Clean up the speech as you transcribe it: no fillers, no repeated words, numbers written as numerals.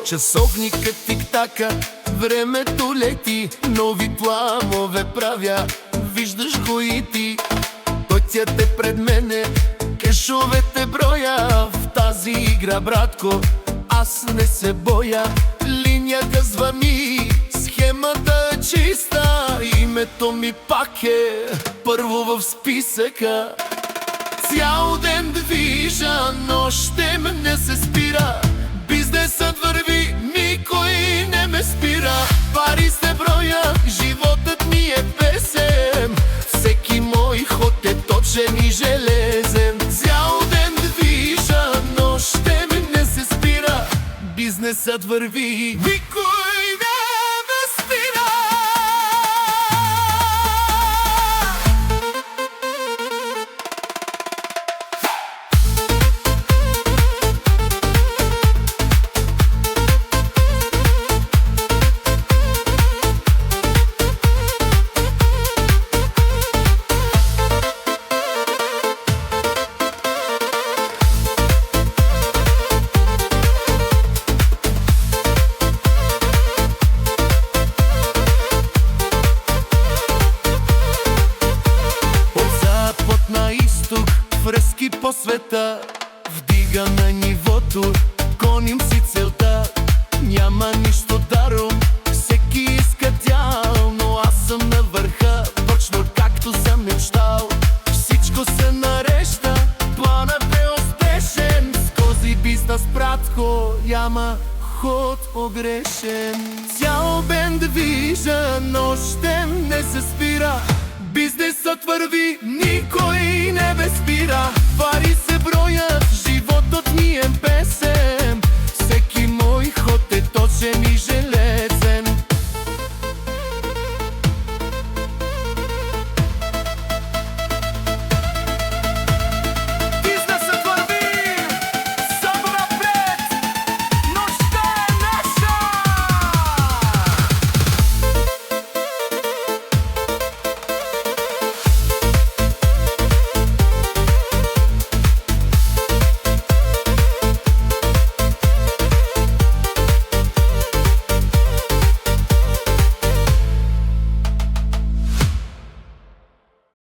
Часовникът тик-така, времето лети, нови планове правя, виждаш го и ти. Пътят е пред мене, кешовете броя, в тази игра, братко, аз не се боя. Линията звъни, схемата е чиста, името ми пак е първо в списъка. Цял ден движа, нощем не се спира, бизнесът върви, никой не ме спира. Пари се броя, животът ми е песен, всеки мой ход е точен и железен. Цял ден движа, нощем не се спира, бизнесът върви, никой не ме спира. Връзки по света, вдига на нивото, гоним си целта. Няма нищо даром, всеки иска дял, но аз съм на върха, точно както съм мечтал. Всичко се нарежда, планът е успешен, с този бизнес, братко, няма ход погрешен. Цял ден движа, нощем не се спира, бизнесът върви, никой не ме спира. Пари се броят, живот